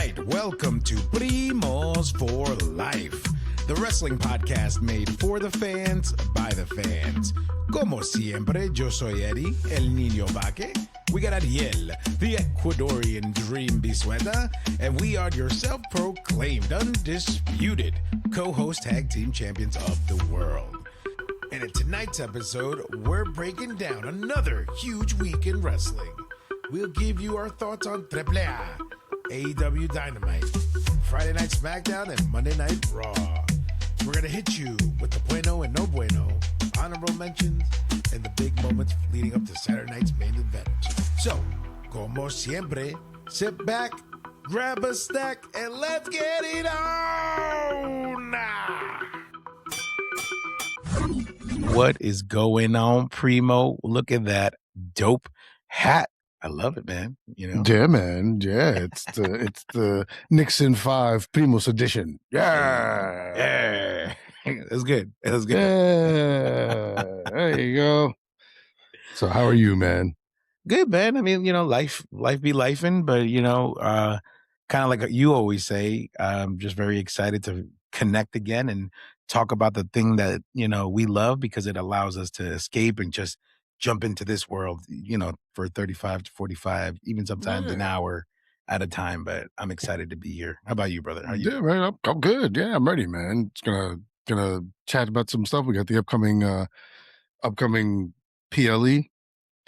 right, welcome to Primos for Life, the wrestling podcast made for the fans, by the fans. Como siempre, yo soy Eddie, el niño vaque. We got Ariel, the Ecuadorian dream bisueta, and we are your self-proclaimed, undisputed co-host tag team champions of the world. And in tonight's episode, we're breaking down another huge week in wrestling. We'll give you our thoughts on AAA, AEW Dynamite, Friday Night SmackDown, and Monday Night Raw. We're going to hit you with the bueno and no bueno, honorable mentions, and the big moments leading up to Saturday night's main event. So, como siempre, sit back, grab a snack, and let's get it on! What is going on, Primo? Look at that dope hat. I love it, man. You know? Yeah, man. Yeah, it's the Nixon 5 Primos edition. Yeah. It was good. It was good. Yeah. There you go. So how are you, man? Good, man. I mean, you know, life be lifing, but you know, kind of like you always say, just very excited to connect again and talk about the thing that, you know, we love because it allows us to escape and just jump into this world, you know, for 35 to 45, even sometimes an hour at a time. But I'm excited to be here. How about you, brother? How you? Yeah, man. I'm good. Yeah, I'm ready, man. It's gonna chat about some stuff. We got the upcoming PLE.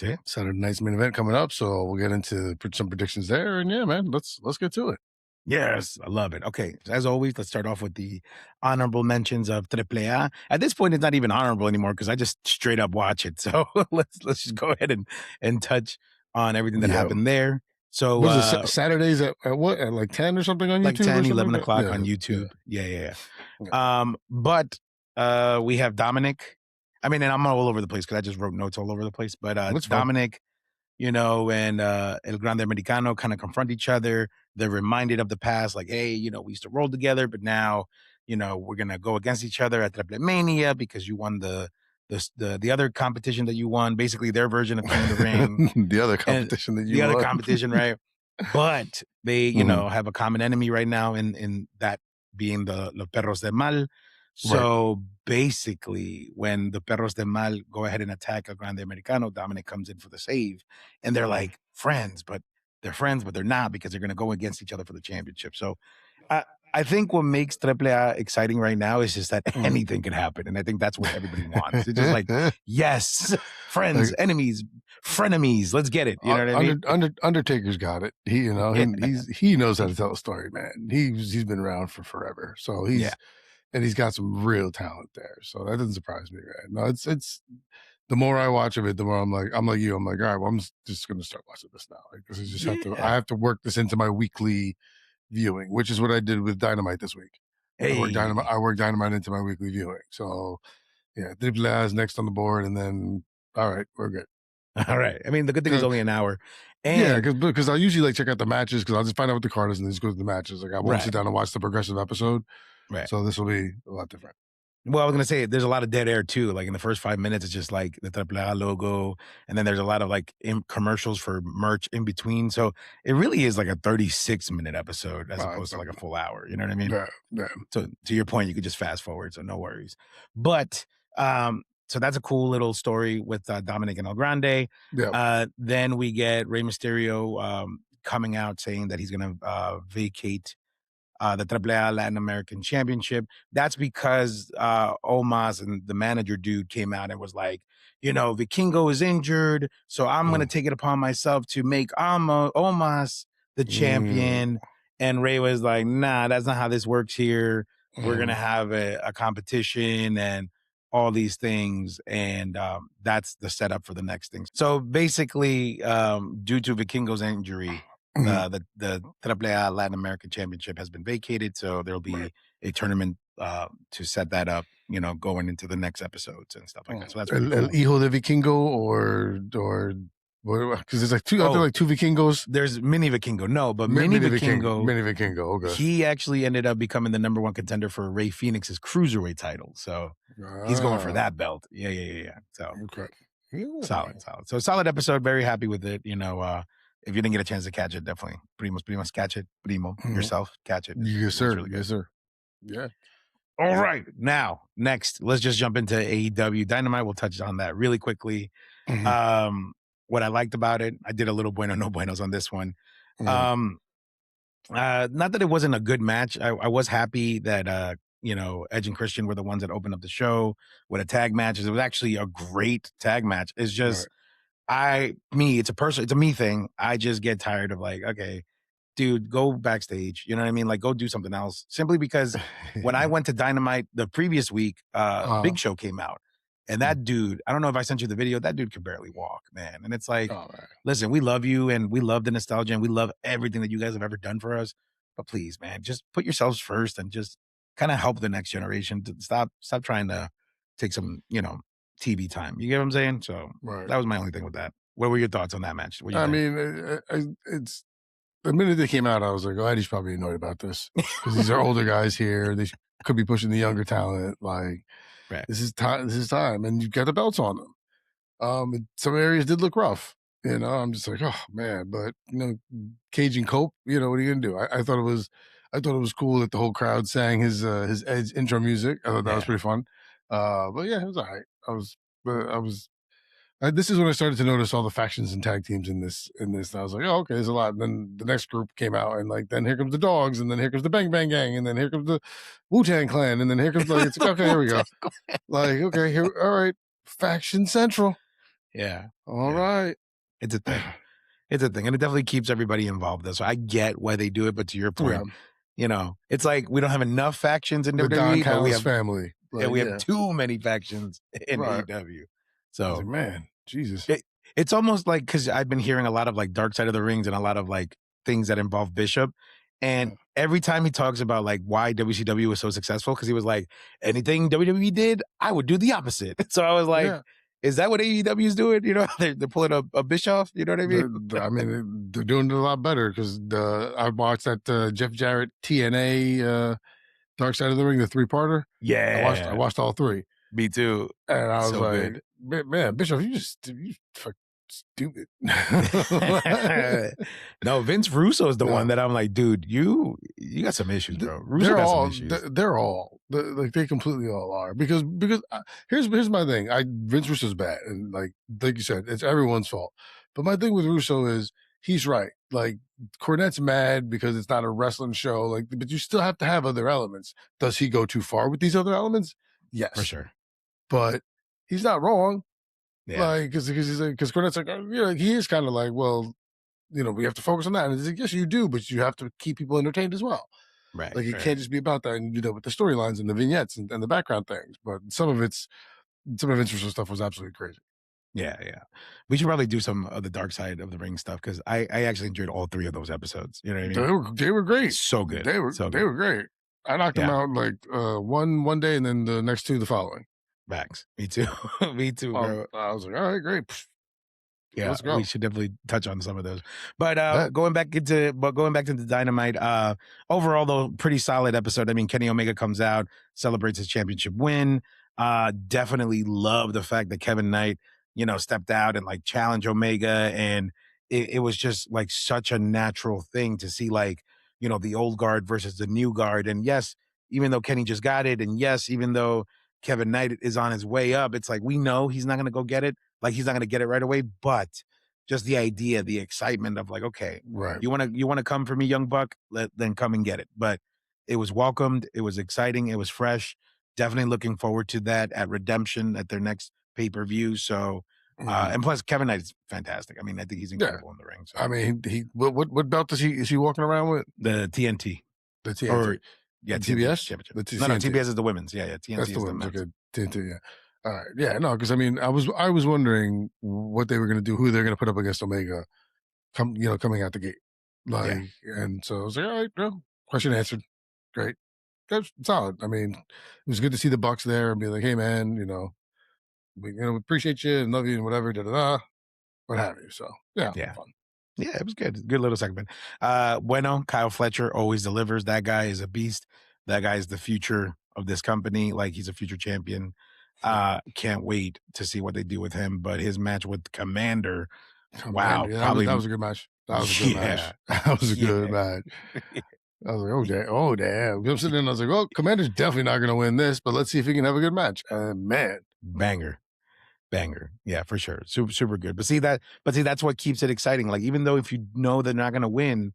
Yeah. Saturday night's main event coming up, so we'll get into some predictions there. And yeah, man, let's get to it. Yes, I love it. Okay, as always, let's start off with the honorable mentions of AAA. At this point, it's not even honorable anymore because I just straight up watch it. So let's just go ahead and touch on everything that happened there. So was it Saturdays at what? At like 10 or something on YouTube? Like 10, 11 o'clock on YouTube. Yeah. But we have Dominic. I mean, and I'm all over the place because I just wrote notes all over the place. But Dominic, you know, and El Grande Americano kind of confront each other. They're reminded of the past, like, hey, you know, we used to roll together, but now, you know, we're gonna go against each other at Triple Mania because you won the other competition that you won, basically their version of King of the Ring. The other competition that you won. The other competition, right? But they, you know, have a common enemy right now in that being the Los Perros del Mal. So basically, when the Perros del Mal go ahead and attack El Grande Americano, Dominic comes in for the save. And they're like friends, but they're not because they're going to go against each other for the championship. So I think what makes AAA exciting right now is just that anything can happen. And I think that's what everybody wants. It's just like, yes, friends, enemies, frenemies, let's get it. You know what I mean? Undertaker's got it. He knows how to tell a story, man. He's been around for forever. So and he's got some real talent there. So that doesn't surprise me, man. No, it's the more I watch of it, the more I'm like you. I'm like, all right, well, I'm just going to start watching this now. Like, this is just I have to work this into my weekly viewing, which is what I did with Dynamite this week. Hey. I worked Dynamite into my weekly viewing. So yeah, AAA is next on the board, and then all right, we're good. All right. I mean, the good thing is only an hour. And because I usually like check out the matches because I'll just find out what the card is and then just go to the matches. Like I won't sit down and watch the progressive episode. Right. So this will be a lot different. Well, I was going to say, there's a lot of dead air too. Like in the first 5 minutes, it's just like the AAA logo. And then there's a lot of like commercials for merch in between. So it really is like a 36-minute episode as opposed to like a full hour. You know what I mean? Yeah. So to your point, you could just fast forward. So no worries. But so that's a cool little story with Dominic and El Grande. Yeah. Then we get Rey Mysterio coming out saying that he's going to vacate the AAA Latin American Championship. That's because Omos and the manager dude came out and was like, you know, Vikingo is injured, so I'm going to take it upon myself to make Omos the champion. And Ray was like, nah, that's not how this works here. We're going to have a competition and all these things. And that's the setup for the next thing. So basically, due to Vikingo's injury, the AAA Latin American Championship has been vacated, so there'll be a tournament to set that up, you know, going into the next episodes and stuff like that. So that's really El Hijo de Vikingo or because there's like two Vikingos. There's Mini Vikingo, but Mini Vikingo. Okay. He actually ended up becoming the #1 contender for Rey Fenix's cruiserweight title, so he's going for that belt. Yeah. So okay. solid. So solid episode. Very happy with it. You know. if you didn't get a chance to catch it, definitely Primos Primas, catch it. Primo, yourself, catch it. Yes, It's sir. really good. Yes, sir. Yeah. All right. Now, next, let's just jump into AEW Dynamite. We'll touch on that really quickly. Mhm. What I liked about it, I did a little bueno, no buenos on this one. Mhm. Not that it wasn't a good match. I was happy that Edge and Christian were the ones that opened up the show with a tag match. It was actually a great tag match. It's just it's a me thing. I just get tired of like, okay, dude, go backstage. You know what I mean? Like, go do something else. Simply because when I went to Dynamite the previous week, Big Show came out. And that dude, I don't know if I sent you the video, that dude could barely walk, man. And it's like, Oh, man. listen, we love you and we love the nostalgia and we love everything that you guys have ever done for us. But please, man, just put yourselves first and just kind of help the next generation to stop trying to take some, TV time. You get what I'm saying? So Right. that was my only thing with that. What were your thoughts on that match? What do you I think? mean, it's the minute they came out, I was like, "Oh, Eddie's probably annoyed about this because these are older guys here. They could be pushing the younger talent. Like, Right. this is time. This is time, and you've got the belts on them. Some areas did look rough. I'm just like, oh man, but Cage and Cope. What are you gonna do? I thought it was cool that the whole crowd sang his Edge intro music. I thought that was pretty fun. But yeah, it was all right. This is when I started to notice all the factions and tag teams in this. And I was like, oh, okay, there's a lot. And then the next group came out, and like, then here comes the Dogs, and then here comes the Bang Bang Gang, and then here comes the Wu-Tang Clan, and then here comes it's like, okay, here we go. Like, okay, here, all right, Faction Central. Yeah. All right. It's a thing. It's a thing. And it definitely keeps everybody involved though. So I get why they do it, but to your point, it's like we don't have enough factions in The Don WWE, but we Callis have family. Like, we have too many factions in Right. AEW. I was So like, man, Jesus. it's almost like because I've been hearing a lot of like Dark Side of the Rings and a lot of like things that involve Bishop. And every time he talks about like why WCW was so successful, because he was like, anything WWE did, I would do the opposite. So I was like, is that what AEW is doing? They're pulling a Bischoff. You know what I mean? They're doing it a lot better because I watched that Jeff Jarrett TNA Dark Side of the Ring, the 3-parter. Yeah, I watched all 3. Me too. And I was So like, man, Bishop, you fucking stupid. No, Vince Russo is the one that I'm like, dude, you got some issues, bro. Russo got some issues. They completely all are because here's my thing. Vince Russo's bad, and like you said, it's everyone's fault. But my thing with Russo is he's right. Like, Cornette's mad because it's not a wrestling show. Like, but you still have to have other elements. Does he go too far with these other elements? Yes, for sure. But he's not wrong. Yeah. Like, because Cornette's like, he is kind of like, well, we have to focus on that. And it's like, yes, you do, but you have to keep people entertained as well. Right. Like, it can't just be about that. And with the storylines and the vignettes and the background things. But some of Vince Russo stuff was absolutely crazy. Yeah. We should probably do some of the Dark Side of the Ring stuff because I actually enjoyed all 3 of those episodes. You know what I mean? They were great. So good. They were great. I knocked them out like one day and then the next 2 the following. Max. Me too. Me too, bro. I was like, all right, great. Yeah, let's go. We should definitely touch on some of those. But going back to the Dynamite, overall though, pretty solid episode. I mean, Kenny Omega comes out, celebrates his championship win. Definitely love the fact that Kevin Knight, stepped out and like challenged Omega, and it was just like such a natural thing to see, like, the old guard versus the new guard. And yes, even though Kenny just got it, and yes, even though Kevin Knight is on his way up, it's like we know he's not going to go get it. Like, he's not going to get it right away, but just the idea, the excitement of like, okay, right, you want to come for me, young buck, then come and get it. But it was welcomed. It was exciting. It was fresh. Definitely looking forward to that at Redemption at their next pay-per-view. So, and plus Kevin Knight is fantastic. I mean, I think he's incredible in the ring. So. I mean, what belt is he walking around with? The TNT. The TNT. Yeah, TBS championship. No, TBS is the women's. Yeah, TNT. That's is the women's. Okay, TNT. Yeah. All right. Yeah. No, because I mean, I was wondering what they were going to do, who they're going to put up against Omega, coming out the gate. Like, and so I was like, all right, no, question answered. Great. That's solid. I mean, it was good to see the Bucks there and be like, hey man, we appreciate you and love you and whatever, what have you. So yeah. Fun. Yeah, it was good. Good little segment. Bueno, Kyle Fletcher always delivers. That guy is a beast. That guy is the future of this company. Like, he's a future champion. Can't wait to see what they do with him. But his match with Commander, wow, yeah, that was a good match. That was a good match. That was a good match. I was like, oh damn. I'm sitting there and I was like, oh, Commander's definitely not going to win this, but let's see if he can have a good match. And man, banger. Yeah, for sure. Super good. But see, that's what keeps it exciting. Like, even though if you know they're not going to win,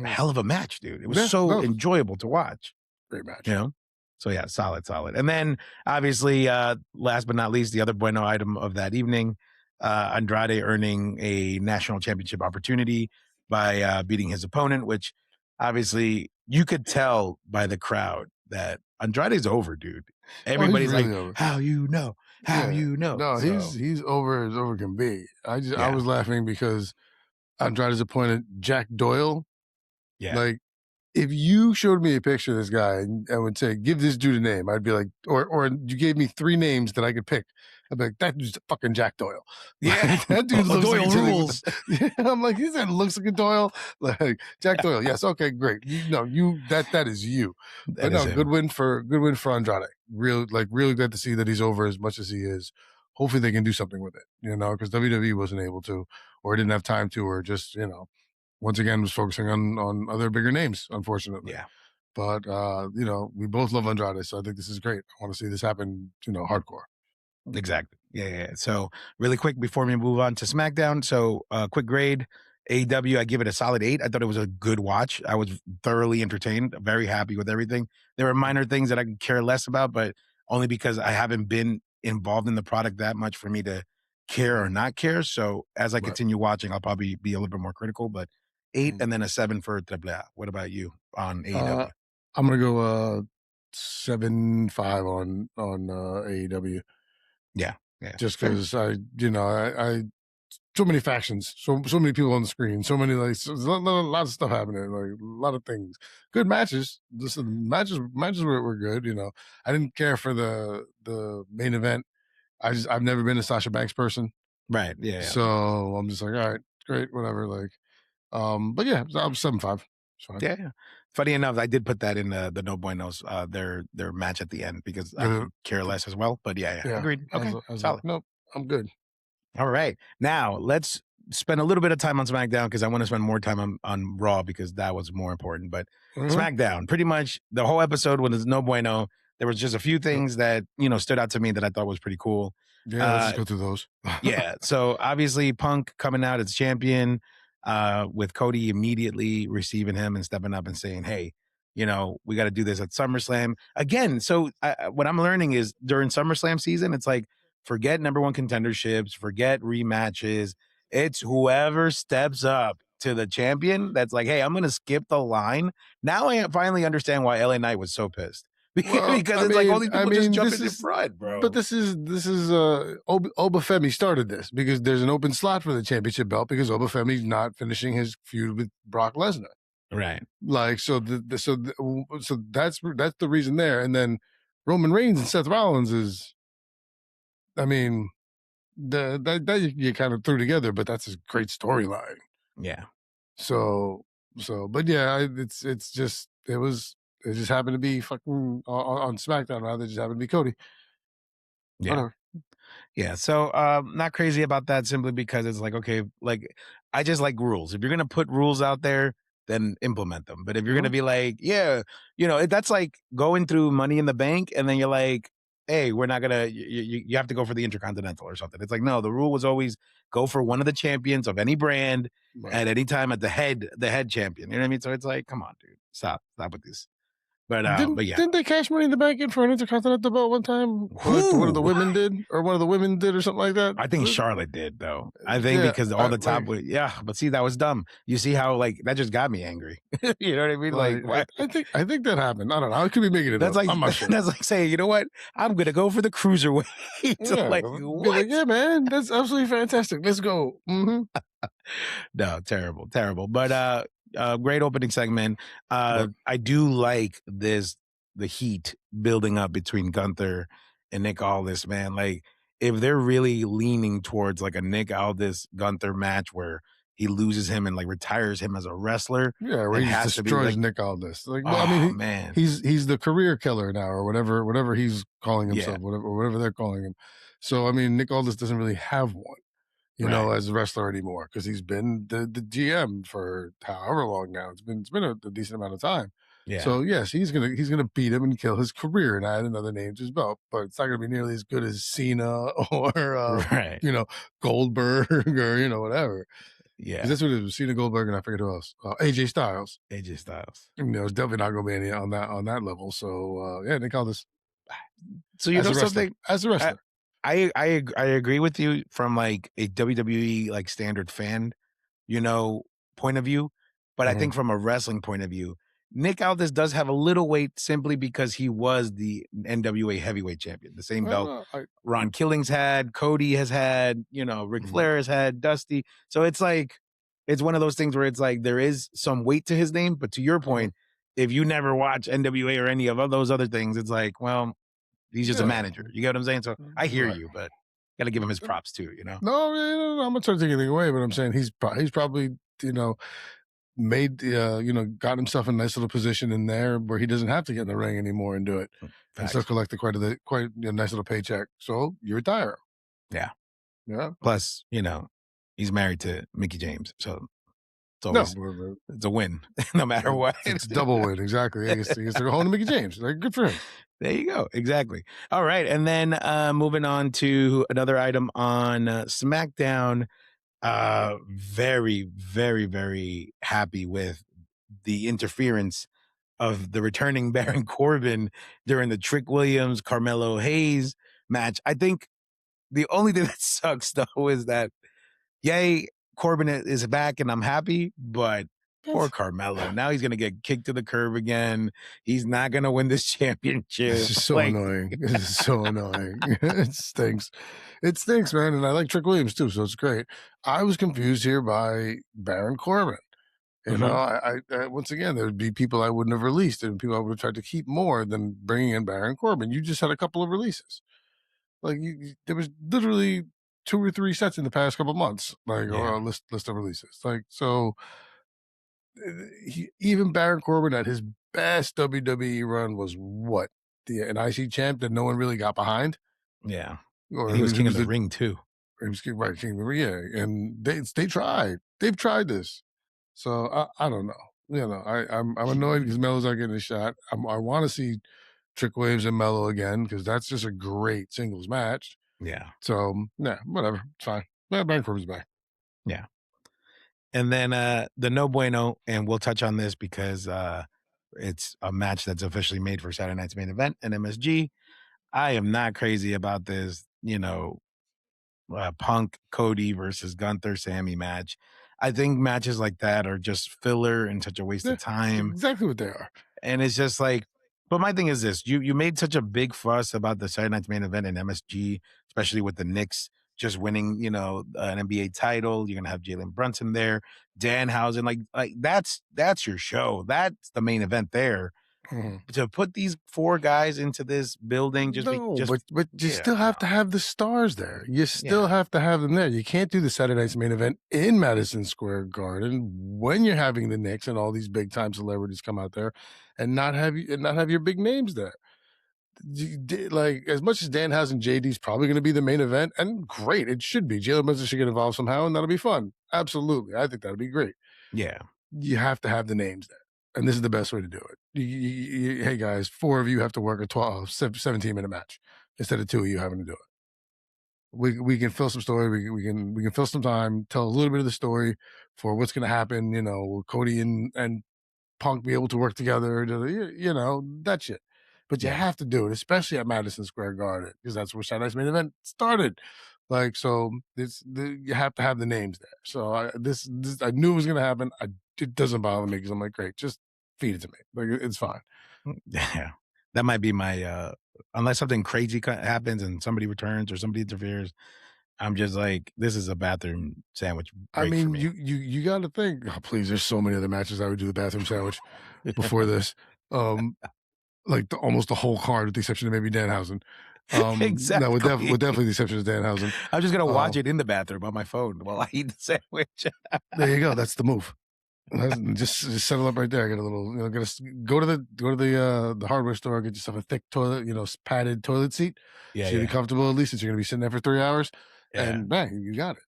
hell of a match, dude. It was so enjoyable to watch. Great match. You know? So yeah, solid. And then obviously, last but not least, the other Bueno item of that evening, Andrade earning a national championship opportunity by beating his opponent, which obviously you could tell by the crowd that Andrade's over, dude. Everybody's really like, over. How you know? No, so. he's over as over can be. I was laughing because Andrade's opponent, Jack Doyle. Yeah. Like, if you showed me a picture of this guy and I would say, give this dude a name, I'd be like, or you gave me 3 names that I could pick. I'd be like, that dude's fucking Jack Doyle. Yeah. That dude looks Doyle like rules. I'm like, he said looks like a Doyle. Like Jack Doyle. Yes, okay, great. That is you. But no, good win for Andrade. Really glad to see that he's over as much as he is. Hopefully they can do something with it, because WWE wasn't able to, or didn't have time to, or just, once again was focusing on other bigger names, unfortunately. Yeah. But we both love Andrade, so I think this is great. I want to see this happen, hardcore. Exactly. Yeah. So really quick before we move on to SmackDown. So quick grade. AEW, I give it a solid 8. I thought it was a good watch. I was thoroughly entertained, very happy with everything. There were minor things that I could care less about, but only because I haven't been involved in the product that much for me to care or not care. So as I continue watching, I'll probably be a little bit more critical, but 8 and then a 7 for Triple A. What about you on AEW? I'm going to go 7.5 on AEW. Yeah. Just because I so many factions, so many people on the screen, so many a lot of stuff happening, like a lot of things. Good matches. The matches were good. I didn't care for the main event. I've never been a Sasha Banks person, right? Yeah. So I'm just like, all right, great, whatever. Like, but yeah, I'm 7.5. Yeah. Funny enough, I did put that in the No Buenos, their match at the end because I could care less as well. But yeah. Agreed. Okay, solid. Nope, I'm good. All right, now let's spend a little bit of time on SmackDown because I want to spend more time on Raw because that was more important. But SmackDown, pretty much the whole episode was No Bueno. There was just a few things that stood out to me that I thought was pretty cool. Yeah, let's just go through those. Yeah, so obviously Punk coming out as champion, with Cody immediately receiving him and stepping up and saying, "Hey, we got to do this at SummerSlam again." So what I'm learning is during SummerSlam season, it's like forget number 1 contenderships, forget rematches. It's whoever steps up to the champion that's like, "Hey, I'm going to skip the line." Now I finally understand why LA Knight was so pissed. Because it's like all these people just jumping in front, bro. But this is Obafemi started this because there's an open slot for the championship belt because Obafemi's not finishing his feud with Brock Lesnar. Right. Like so that's the reason there. And then Roman Reigns and Seth Rollins is, I mean, that you kind of threw together, but that's a great storyline. Yeah. So but yeah, it's just it just happened to be fucking on SmackDown. Rather, just happened to be Cody. Yeah. Whatever. Yeah. So not crazy about that simply because it's like, okay, like I just like rules. If you're gonna put rules out there, then implement them. But if you're gonna be like, yeah, that's like going through Money in the Bank, and then you're like, hey, we're not gonna. You have to go for the Intercontinental or something. It's like, no, the rule was always go for one of the champions of any brand at any time at the head champion. You know what I mean? So it's like, come on, dude, stop with this. But yeah, didn't they cash Money in the Bank in for an Intercontinental belt one time? Like one of the women did, or something like that. I think Charlotte did though. I think because all the top, but see, that was dumb. You see how that just got me angry. You know what I mean? Like, what? I think that happened. I don't know. I could be making it. That's up. like I'm not sure. That's like saying, you know what? I'm gonna go for the cruiserweight. What? Yeah, man, that's absolutely fantastic. Let's go. Mm-hmm. No, terrible. But great opening segment. I do like the heat building up between Gunther and Nick Aldis, man. Like, if they're really leaning towards like a Nick Aldis Gunther match where he loses him and like retires him as a wrestler, where he destroys Nick Aldis. Like, man, he's the career killer now, or whatever he's calling himself, whatever they're calling him. So I mean, Nick Aldis doesn't really have one. as a wrestler anymore, because he's been the GM for however long now. It's been a decent amount of time. Yeah. So yes, he's gonna beat him and kill his career and add another name to his belt, but it's not gonna be nearly as good as Cena or Right. Goldberg or whatever. Yeah. Because that's what it was. Cena, Goldberg, and I forget who else. AJ Styles. AJ Styles. It's definitely not gonna be any on that level. So yeah, they call this. So you know something? As a wrestler. I agree with you from like a WWE like standard fan, point of view. But I think from a wrestling point of view, Nick Aldis does have a little weight simply because he was the NWA heavyweight champion, the same belt Ron Killings had, Cody has had, Ric Flair has had, Dusty. So it's like, it's one of those things where it's like there is some weight to his name. But to your point, if you never watch NWA or any of those other things, it's like, well, he's just a manager. You get what I'm saying? So I hear you, but got to give him his props too, No, I'm not trying to take anything away, but I'm saying he's probably, made, got himself in a nice little position in there where he doesn't have to get in the ring anymore and do it. And still collect quite a nice little paycheck. So you retire. Yeah. Yeah. Plus, he's married to Mickey James. So it's always it's a win, no matter what. It's a double win, exactly. He gets to go home to Mickey James. Like, good for him. There you go. Exactly. All right. And then moving on to another item on SmackDown. Very, very, very happy with the interference of the returning Baron Corbin during the Trick Williams, Carmelo Hayes match. I think the only thing that sucks, though, is that, yay, Corbin is back and I'm happy, but poor Carmelo. Now he's going to get kicked to the curb again. He's not going to win this championship. This is so annoying. This is so annoying. It stinks. It stinks, man. And I like Trick Williams too, so it's great. I was confused here by Baron Corbin. I once again, there would be people I wouldn't have released and people I would have tried to keep more than bringing in Baron Corbin. You just had a couple of releases. Like there was literally 2 or 3 sets in the past couple of months, like or a list of releases. Like, so even Baron Corbin at his best WWE run was what? An IC champ that no one really got behind. Yeah. Or he was king of the ring too. He was king of the ring, yeah. And they tried. They've tried this. So I don't know. I'm annoyed because Melo's not getting a shot. I want to see Trick Williams and Melo again because that's just a great singles match. Yeah. So whatever. It's fine. Baron Corbin's back. Yeah. And then the No Bueno, and we'll touch on this because it's a match that's officially made for Saturday night's main event and MSG. I am not crazy about this, Punk, Cody versus Gunther, Sammy match. I think matches like that are just filler and such a waste of time. Exactly what they are. And it's just like, but my thing is this, you made such a big fuss about the Saturday night's main event and MSG, especially with the Knicks just winning, an NBA title. You're going to have Jalen Brunson there, Danhausen. Like that's your show. That's the main event there. To put these 4 guys into this building, but you still have to have the stars there. You still have to have them there. You can't do the Saturday night's main event in Madison Square Garden when you're having the Knicks and all these big time celebrities come out there, and not have your big names there. Like, as much as Danhausen JD's probably going to be the main event, and great, it should be. Jalen Brunson should get involved somehow, and that'll be fun. Absolutely, I think that'll be great. Yeah, you have to have the names there. And this is the best way to do it. Hey guys, 4 of you have to work a 17-minute match instead of 2 of you having to do it. We can fill some story. We can fill some time, tell a little bit of the story for what's going to happen. Will Cody and Punk be able to work together? That shit. But you have to do it, especially at Madison Square Garden, because that's where Saturday's main event started. Like, so you have to have the names there. So I knew it was going to happen. It doesn't bother me because I'm like, great, just feed it to me. Like, it's fine. Yeah, that might be my unless something crazy happens and somebody returns or somebody interferes. I'm just like, this is a bathroom sandwich. I mean, you got to think. Oh, please, there's so many other matches I would do the bathroom sandwich before this. Like almost the whole card, with the exception of maybe Danhausen. Exactly. No, with definitely the exception of Danhausen. I'm just gonna watch it in the bathroom on my phone while I eat the sandwich. There you go. That's the move. Just settle up right there. Get a little, go to the hardware store, get yourself a thick toilet, padded toilet seat. Yeah, so you'll be comfortable at least since you're gonna be sitting there for 3 hours. Yeah. And bang, you got it.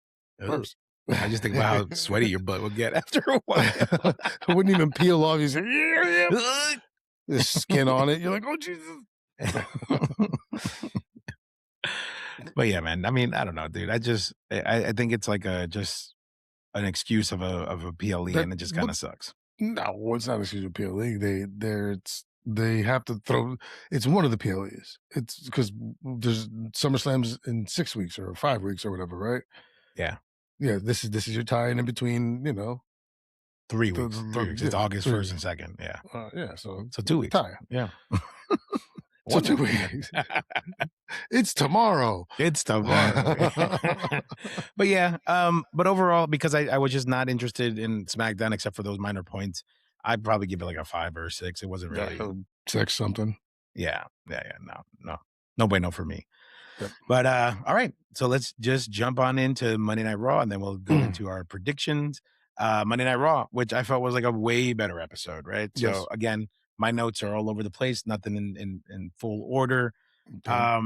First. I just think about how sweaty your butt would get after a while. It wouldn't even peel off. You say, there's skin on it. You're like, oh Jesus. But yeah, man. I mean, I don't know, dude. I think it's like just an excuse of a PLE, and it just kind of sucks. No, it's not an excuse of PLE. They have to throw. It's one of the PLEs. It's because there's SummerSlams in 6 weeks or 5 weeks or whatever, right? Yeah. Yeah, this is your tie-in between, 3 weeks. 3 weeks. It's August 1st and 2nd. Yeah. Yeah. So 2 weeks. Tie. Yeah. So 2 weeks. It's tomorrow. It's tomorrow. But yeah. But overall, because I was just not interested in SmackDown except for those minor points, I'd probably give it like a 5 or a 6. It wasn't really 6 something. Yeah. No bueno for me. Yep. But all right, so let's just jump on into Monday Night Raw, and then we'll go into our predictions. Monday Night Raw, which I felt was like a way better episode, right? Yes. So again, my notes are all over the place, nothing in full order. Okay.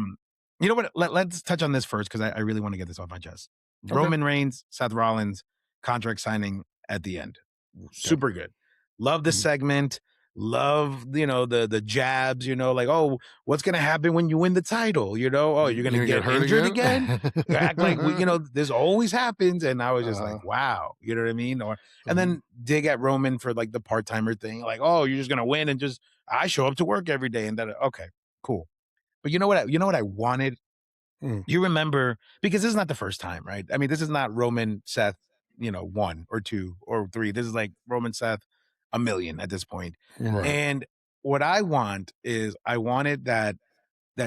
You know what? Let's touch on this first because I really want to get this off my chest. Okay. Roman Reigns, Seth Rollins, contract signing at the end. Super good. Love the segment. Love, the jabs, like, oh, what's going to happen when you win the title? Oh, you're going to get injured again? Act like, this always happens. And I was just like, wow, you know what I mean? And then dig at Roman for like the part-timer thing. Like, oh, you're just going to win and I show up to work every day. And okay, cool. But you know what I wanted? You remember, because this is not the first time, right? I mean, this is not Roman, Seth, 1 or 2 or 3. This is like Roman, Seth, a million at this point. Right. And what I want is I wanted that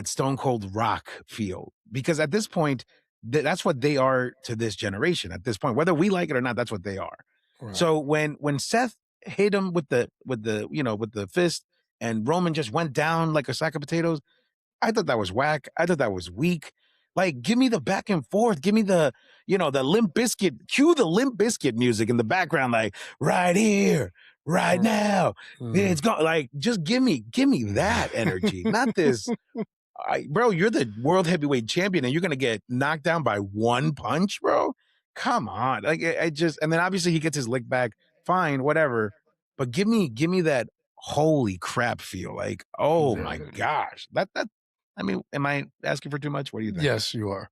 Stone Cold Rock feel, because at this point, that's what they are to this generation at this point, whether we like it or not, that's what they are. Right. So when Seth hit him with the fist and Roman just went down like a sack of potatoes, I thought that was whack. I thought that was weak. Like, give me the back and forth. Give me the Limp Bizkit, cue the Limp Bizkit music in the background, like right here, right now. It's gone. Like, just give me that energy, not this. Bro, you're the world heavyweight champion and you're going to get knocked down by one punch, bro. Come on. Like, and then obviously he gets his lick back. Fine, whatever. But give me that holy crap feel. Like, oh my gosh. I mean, am I asking for too much? What do you think? Yes, you are.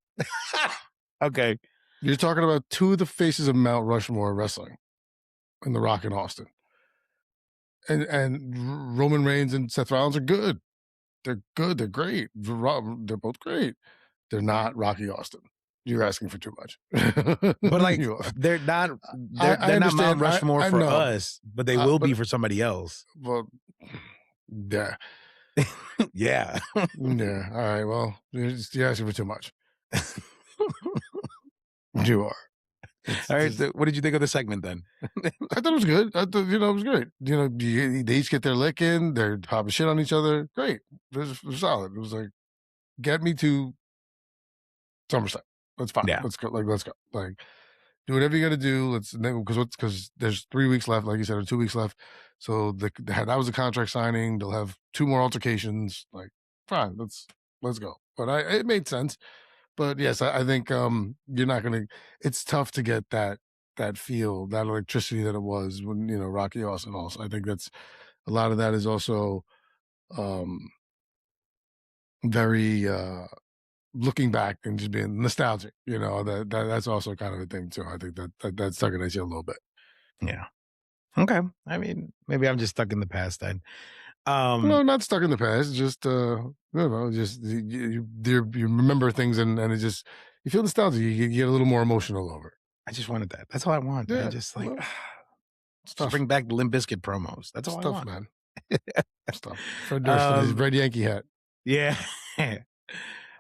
Okay. You're talking about two of the faces of Mount Rushmore wrestling in The Rock and Austin. And Roman Reigns and Seth Rollins are good. They're good. They're great. They're both great. They're not Rocky Austin. You're asking for too much. But like, they're not Mount Rushmore for us, but they will be for somebody else. Well, yeah. Yeah. Yeah. All right. Well, you're asking for too much. You are. All right. So what did you think of the segment then? I thought it was good. I thought, it was great. They each get their lick in. They're popping shit on each other. Great. It was solid. It was like, get me to SummerSlam. That's fine. Yeah. Let's go. Let's go. Like, do whatever you got to do. Because there's 3 weeks left, like you said, or 2 weeks left. So that was a contract signing. They'll have 2 more altercations. Like, fine, let's go. But it made sense. But yes, I think you're not gonna. It's tough to get that feel, that electricity that it was when Rocky Austin. Also, I think that's a lot of that is also very looking back and just being nostalgic. That's also kind of a thing too. I think that's stuck at you a little bit. Yeah. Okay. I mean, maybe I'm just stuck in the past then. No, not stuck in the past. Just just you remember things and it just you feel nostalgia. You get a little more emotional over it. I just wanted that. That's all I want. Yeah, man. Just like just bring back the Limp Bizkit promos. That's all I want, man. Stuff. Fred Durst with his red Yankee hat. Yeah.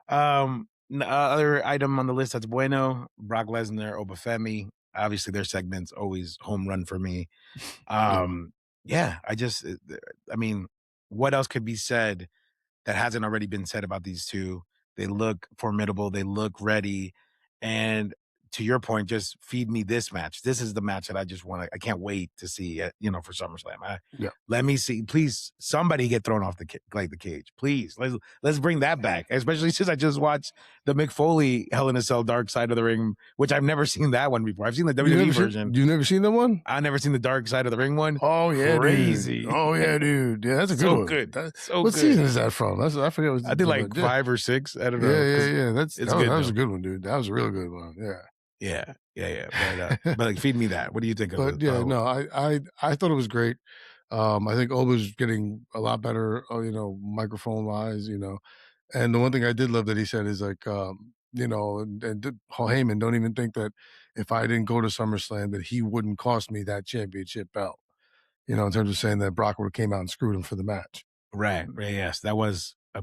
Other item on the list that's Bueno, Brock Lesnar, Obafemi. Obviously, their segments always home run for me. Yeah, I mean, what else could be said that hasn't already been said about these two? They look formidable. They look ready. And to your point, just feed me this match. This is the match that I just want to, I can't wait to see, for SummerSlam. Let me see, please, somebody get thrown off the cage. Please, let's bring that back, especially since I just watched the Mick Foley Hell in a Cell Dark Side of the Ring, which I've never seen that one before. I've seen the WWE version. You've never seen that one? I've never seen the Dark Side of the Ring one. Oh yeah, crazy. Dude. Oh yeah, dude. Yeah, that's a good so one. Good. What season is that from? I forget. I think like 5 or 6. I don't know. Yeah. That was a good one, dude. That was a real good one. Yeah. But like, feed me that. What do you think of it? I thought it was great. I think Oba's getting a lot better, microphone wise, And the one thing I did love that he said is like, and Paul Heyman, don't even think that if I didn't go to SummerSlam that he wouldn't cost me that championship belt. In terms of saying that Brock would have came out and screwed him for the match. Right. Yes, that was a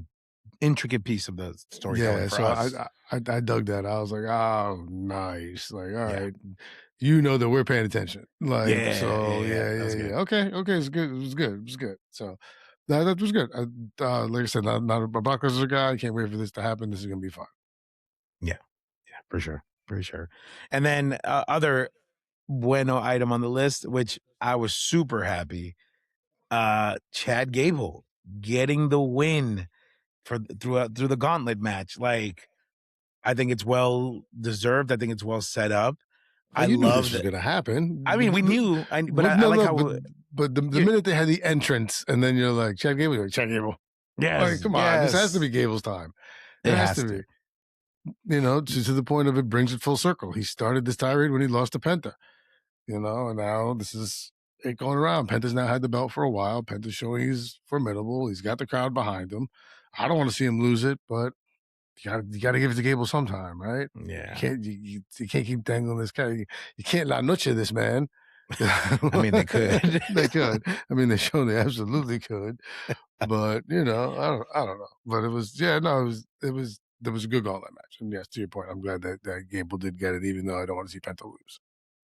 intricate piece of the storytelling for us. I dug that. I was like, oh, nice. Like, all right, that we're paying attention. Like, yeah. Okay, it's good. It was good. So that was good. Like I said, not a Brock Lesnar guy. I can't wait for this to happen. This is gonna be fun. Yeah, for sure. And then other Bueno item on the list, which I was super happy. Chad Gable getting the win through the gauntlet match. Like, I think it's well deserved. I think it's well set up. Well, I love this was going to happen. I mean, we knew, but I like how. But the minute they had the entrance, and then you're like, Chad Gable, Yes, like, come on, this has to be Gable's time. It has to be. To the point of it brings it full circle. He started this tirade when he lost to Penta. And now this is it going around. Penta's now had the belt for a while. Penta's showing he's formidable. He's got the crowd behind him. I don't want to see him lose it, but you got to give it to Gable sometime, right? Yeah. You can't keep dangling this guy. You can't La Noche this man. I mean, they could. They could. I mean, they absolutely could. But I don't know. But it was it was a good gauntlet match. And yes, to your point, I'm glad that Gable did get it, even though I don't want to see Penta lose.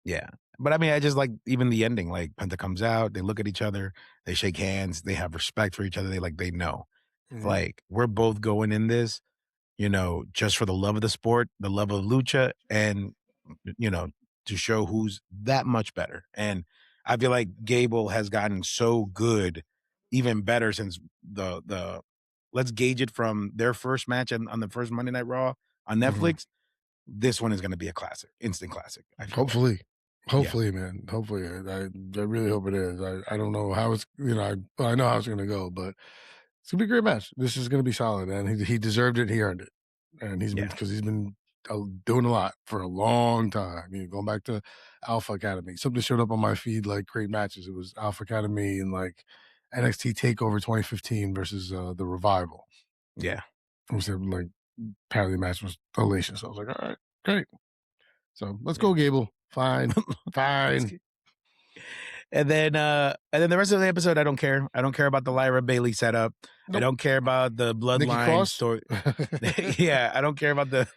Yeah. But I mean, I just like even the ending, like Penta comes out, they look at each other, they shake hands, they have respect for each other. They know, like, we're both going in this, just for the love of the sport, the love of lucha, and, to show who's that much better. And I feel like Gable has gotten so good, even better since the let's gauge it from their first match on the first Monday Night Raw on Netflix. This one is going to be a classic, instant classic. Hopefully. Hopefully, man. Hopefully. I really hope it is. I don't know how it's, I know how it's going to go, but it's going to be a great match. This is going to be solid, and he deserved it. He earned it. And because he's been doing a lot for a long time. Going back to Alpha Academy. Something showed up on my feed like great matches. It was Alpha Academy and like NXT TakeOver 2015 versus the Revival. Yeah. It was like, apparently the match was delicious. I was like, all right, great. So let's go, Gable. Fine. And then the rest of the episode, I don't care. I don't care about the Lyra Bailey setup. Nope. I don't care about the bloodline story. Yeah, I don't care about the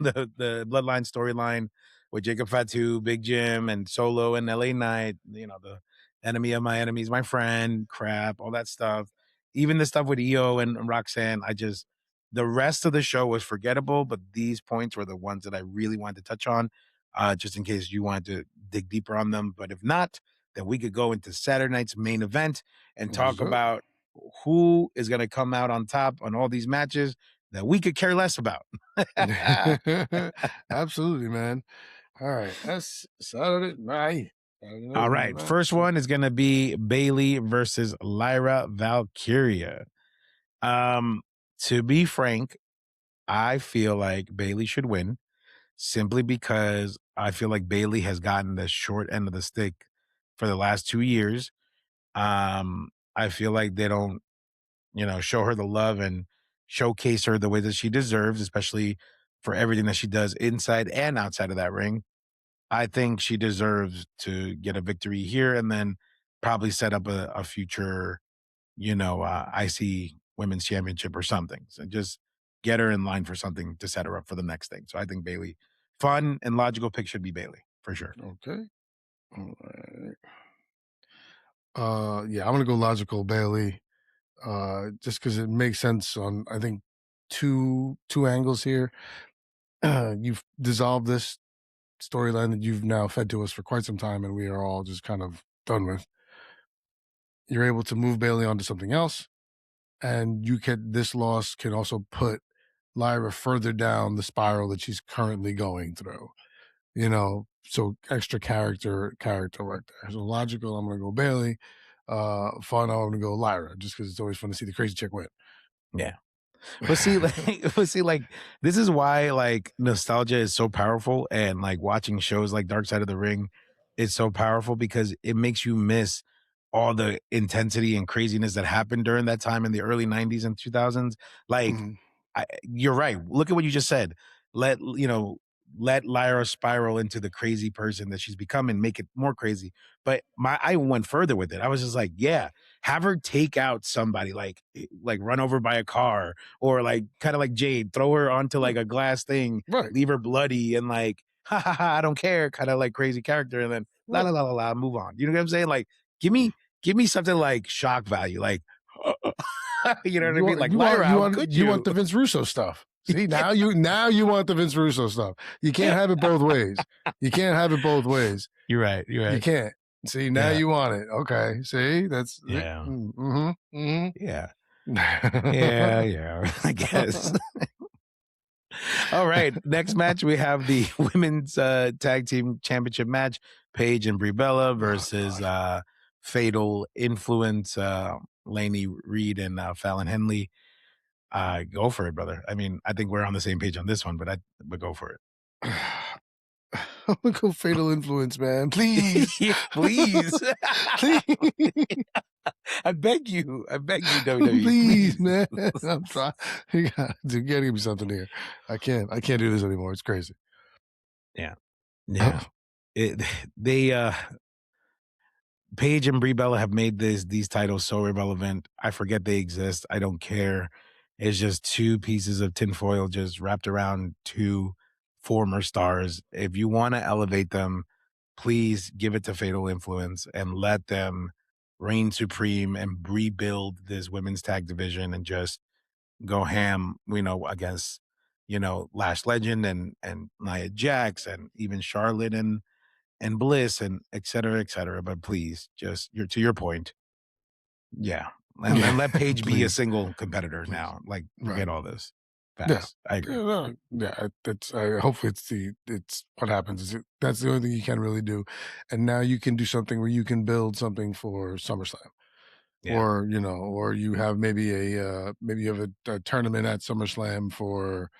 bloodline storyline with Jacob Fatu, Big Jim, and Solo and LA Knight. The enemy of my enemy is my friend. Crap, all that stuff. Even the stuff with Io and Roxanne. The rest of the show was forgettable, but these points were the ones that I really wanted to touch on, just in case you wanted to dig deeper on them. But if not, then we could go into Saturday night's main event and talk about who is going to come out on top on all these matches that we could care less about. Absolutely, man. All right. That's Saturday night. All right. First one is going to be Bailey versus Lyra Valkyria. To be frank, I feel like Bailey should win simply because I feel like Bailey has gotten the short end of the stick for the last 2 years. I feel like they don't, show her the love and showcase her the way that she deserves, especially for everything that she does inside and outside of that ring. I think she deserves to get a victory here and then probably set up a future, IC Women's Championship or something. So just get her in line for something to set her up for the next thing. So I think Bailey, fun and logical pick should be Bailey for sure. Okay. All right. Yeah, I'm gonna go logical Bailey. Just because it makes sense on I think two angles here. You've dissolved this storyline that you've now fed to us for quite some time, and we are all just kind of done with. You're able to move Bailey onto something else, and this loss can also put Lyra further down the spiral that she's currently going through. So extra character work there. So logical, I'm gonna go Bailey. Fun, I'm gonna go Lyra, just because it's always fun to see the crazy chick win. Yeah. But see, this is why like nostalgia is so powerful, and like watching shows like Dark Side of the Ring is so powerful because it makes you miss all the intensity and craziness that happened during that time in the early 90s and 2000s. Like, you're right. Look at what you just said. Let Lyra spiral into the crazy person that she's become and make it more crazy. But I went further with it. I was just like, yeah, have her take out somebody, like run over by a car, or like kind of like Jade, throw her onto like a glass thing, right. Leave her bloody and like, ha ha ha, I don't care, kind of like crazy character, and then la la la la la, move on. You know what I'm saying? Like, give me something like shock value, like you know what I mean? Like Lyra, you want the Vince Russo stuff. See, now you want the Vince Russo stuff. You can't have it both ways. You're right. You can't. See, now you want it. Okay. See, that's yeah. Yeah. Yeah. I guess. All right. Next match, we have the women's tag team championship match: Paige and Brie Bella versus Fatal Influence, Laney Reed and Fallon Henley. Go for it, brother. I mean, I think we're on the same page on this one, but go for it. I'm gonna go Fatal Influence, man. Please. Please. I beg you, WWE. Please, man. I'm trying. You gotta give me something here. I can't do this anymore. It's crazy. Yeah. Paige and Brie Bella have made these titles so irrelevant. I forget they exist. I don't care. It's just two pieces of tinfoil just wrapped around two former stars. If you want to elevate them, please give it to Fatal Influence and let them reign supreme and rebuild this women's tag division and just go ham, against, Lash Legend and Nia Jax and even Charlotte and Bliss and et cetera. But please, just to your point. Yeah. And let Paige be a single competitor now. Like, forget all this. Fast. Yeah. I agree. Hopefully it's what happens. That's the only thing you can really do. And now you can do something where you can build something for SummerSlam. Yeah. Or you have maybe you have a tournament at SummerSlam for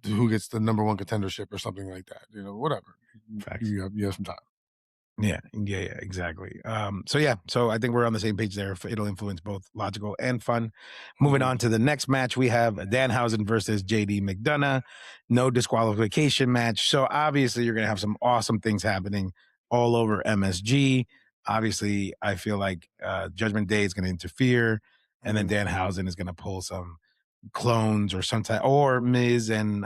who gets the number one contendership or something like that. Whatever. You have some time. Yeah, exactly. So I think we're on the same page there. It'll influence both logical and fun. Moving on to the next match, we have Danhausen versus JD McDonough. No disqualification match. So obviously you're going to have some awesome things happening all over MSG. Obviously, I feel like Judgment Day is going to interfere, and then Danhausen is going to pull some clones or or Miz and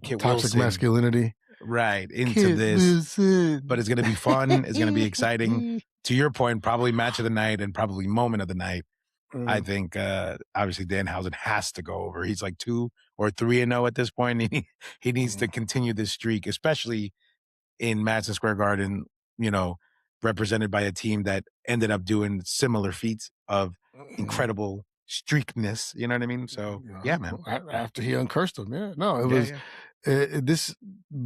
Kit Toxic Wilson. masculinity. Right, into this. But it's going to be fun. It's going to be exciting. To your point, probably match of the night and probably moment of the night. I think, obviously, Danhausen has to go over. He's like 2 or 3-0 at this point. He needs to continue this streak, especially in Madison Square Garden, represented by a team that ended up doing similar feats of incredible streakness. You know what I mean? So, yeah, man. After he uncursed him, it was... this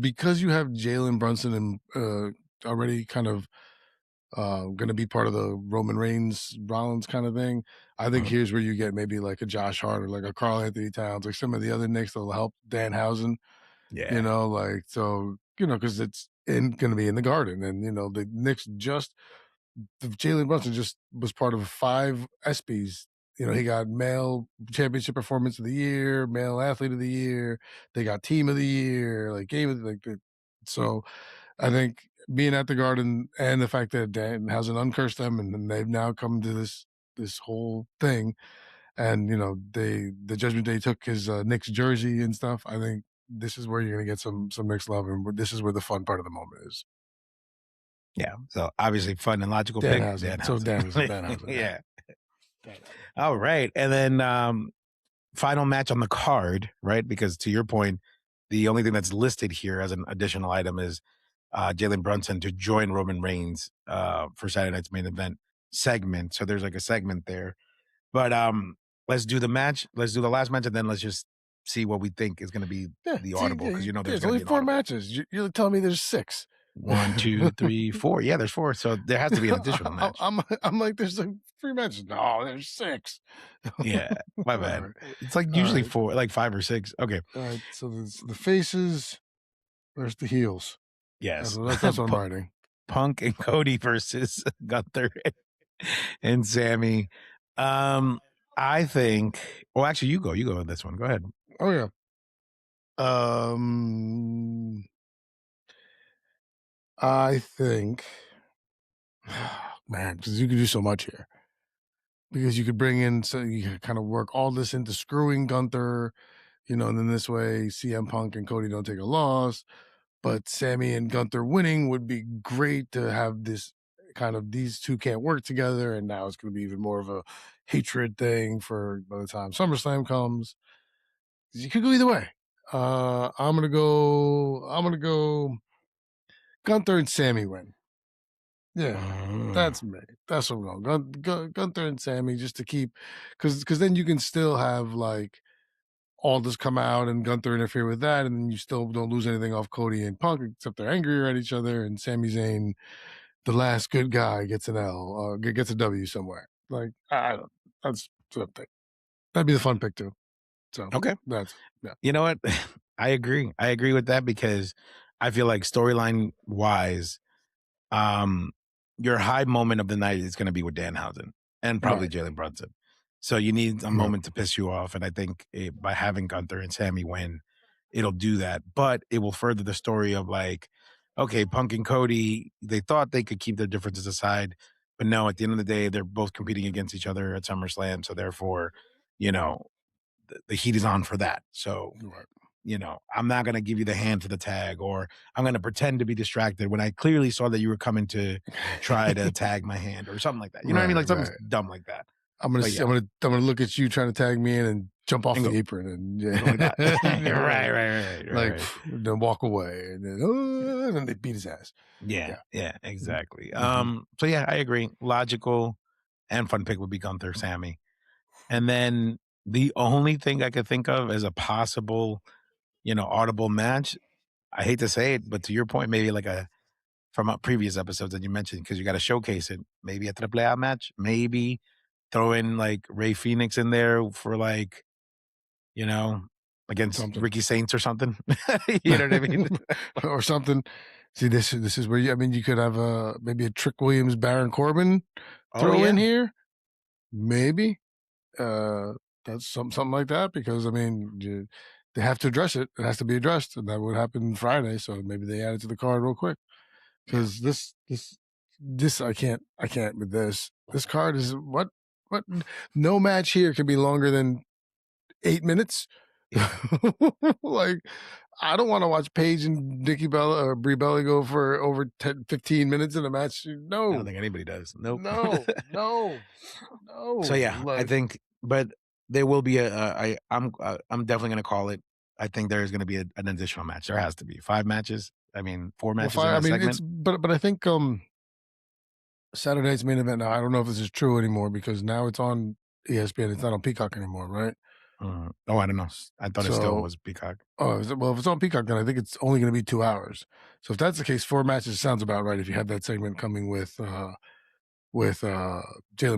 because you have Jalen Brunson and already kind of going to be part of the Roman Reigns Rollins kind of thing. I think here's where you get maybe like a Josh Hart or like a Karl Anthony Towns, like some of the other Knicks that'll help Danhausen. Yeah, because it's going to be in the Garden, and the Knicks Jalen Brunson just was part of 5 ESPYs. He got male championship performance of the year, male athlete of the year. They got team of the year, like game of so I think being at the Garden and the fact that Danhausen uncursed them and they've now come to this whole thing, and the Judgment Day took his Knicks jersey and stuff. I think this is where you're gonna get some Knicks love, and this is where the fun part of the moment is. Yeah. So obviously fun and logical pick. Danhausen. So Danhausen. Yeah. All right. And then final match on the card, right? Because to your point, The only thing that's listed here as an additional item is Jalen Brunson to join Roman Reigns for Saturday night's main event segment. So there's like a segment there. But let's do the match. Let's do the last match, and then let's just see what we think is going to be the audible, because there's only 4 matches. You're telling me there's 6. 1, 2, 3, 4. Yeah, there's 4. So there has to be an additional match. I'm like, there's like 3 matches. No, there's 6. Yeah, my bad. It's like usually 4, like 5 or 6. Okay. All right. So the faces. There's the heels. Yes, that's what I'm writing. Punk and Cody versus Gunther and Sammy. I think. Well, actually, you go with this one. Go ahead. Oh yeah. I think, man, because you could do so much here. Because you could bring in, so you could kind of work all this into screwing Gunther, and then this way CM Punk and Cody don't take a loss. But Sammy and Gunther winning would be great to have this kind of, these two can't work together, and now it's going to be even more of a hatred thing for by the time SummerSlam comes. You could go either way. I'm gonna go Gunther and Sammy win. Yeah, that's me. That's what I'm going. Gunther and Sammy, just to keep, because then you can still have like Aldis come out and Gunther interfere with that, and then you still don't lose anything off Cody and Punk, except they're angrier at each other, and Sami Zayn, the last good guy, gets an L, gets a W somewhere. Like, that's something. That'd be the fun pick too. So okay, yeah. You know what? I agree. I agree with that, because I feel like storyline wise, your high moment of the night is going to be with Danhausen and probably Jalen Brunson. So you need a moment to piss you off, and I think by having Gunther and Sammy win, it'll do that. But it will further the story of like, okay, Punk and Cody, they thought they could keep their differences aside, but no, at the end of the day, they're both competing against each other at SummerSlam. So therefore, the heat is on for that. So, I'm not going to give you the hand to the tag, or I'm going to pretend to be distracted when I clearly saw that you were coming to try to tag my hand or something like that. You know what I mean? Like something dumb like that. I'm gonna look at you trying to tag me in and jump off the apron and right. Like then walk away and then they beat his ass. Yeah, exactly. So yeah, I agree. Logical and fun pick would be Gunther, Sammy, and then the only thing I could think of as a possible, audible match. I hate to say it, but to your point, maybe like from previous episodes that you mentioned, because you got to showcase it. Maybe a triple A match. Maybe throw in like Rey Fenix in there for like, against something. Ricky Saints or something. You know what I mean? Or something. See, this is where you could have maybe a Trick Williams, Baron Corbin throw in here. Maybe. That's something like that, because they have to address it. It has to be addressed, and that would happen Friday. So maybe they add it to the card real quick, because this I can't with this. This card is what no match here can be longer than 8 minutes. Like, I don't want to watch Paige and Nikki Bella or Brie Bella go for over 10, 15 minutes in a match. No, I don't think anybody does. Nope. No. So yeah, I think, but there will be I'm definitely going to call it. I think there is going to be an additional match. There has to be 5 matches. 4 matches. Well, in a segment. But I think Saturday's main event now, I don't know if this is true anymore, because now it's on ESPN. It's not on Peacock anymore, right? Oh, I don't know. I thought it still was Peacock. Oh, well, if it's on Peacock, then I think it's only going to be 2 hours. So if that's the case, 4 matches sounds about right if you have that segment coming with Jalen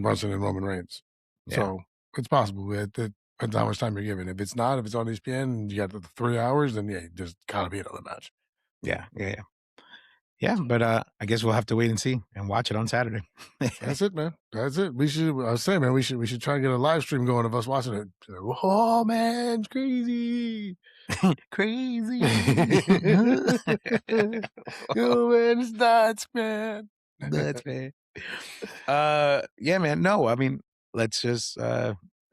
Brunson and Roman Reigns. Yeah. So it's possible. It depends how much time you're given. If it's on ESPN and you got the 3 hours, then just gotta be another match. Yeah, but I guess we'll have to wait and see and watch it on Saturday. That's it, man. That's it. I was saying, man, we should try and get a live stream going of us watching it. Oh man, it's crazy. Crazy. Yo, man, it's nuts, man. Nuts, man. Yeah, man. No, let's just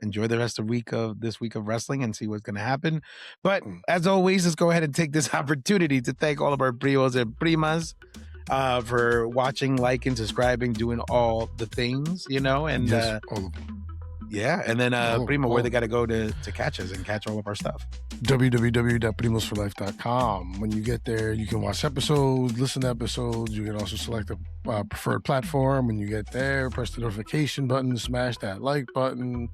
enjoy the rest of this week of wrestling and see what's going to happen. But as always, let's go ahead and take this opportunity to thank all of our primos and primas for watching, liking, subscribing, doing all the things, and yes, all of them. Yeah, and then Primo, where they got to go to catch us and catch all of our stuff. www.primosforlife.com. When you get there, you can watch episodes, listen to episodes. You can also select a preferred platform. When you get there, press the notification button, smash that like button,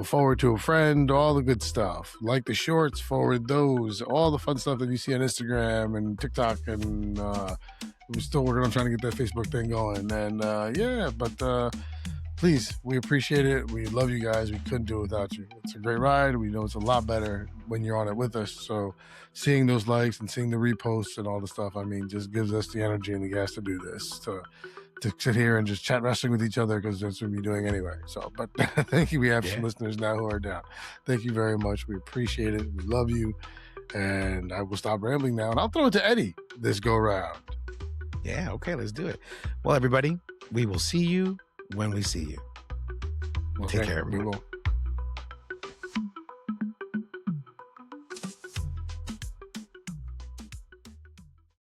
forward to a friend, all the good stuff. Like the shorts, forward those, all the fun stuff that you see on Instagram and TikTok. And we're still working on trying to get that Facebook thing going. And please, we appreciate it. We love you guys. We couldn't do it without you. It's a great ride. We know it's a lot better when you're on it with us. So seeing those likes and seeing the reposts and all the stuff, just gives us the energy and the gas to do this, to sit here and just chat wrestling with each other, because that's what we're doing anyway. So, but thank you. We have some listeners now who are down. Thank you very much. We appreciate it. We love you. And I will stop rambling now, and I'll throw it to Eddie this go round. Yeah, okay, let's do it. Well, everybody, we will see you when we see you. Okay, Take care, everyone. We will.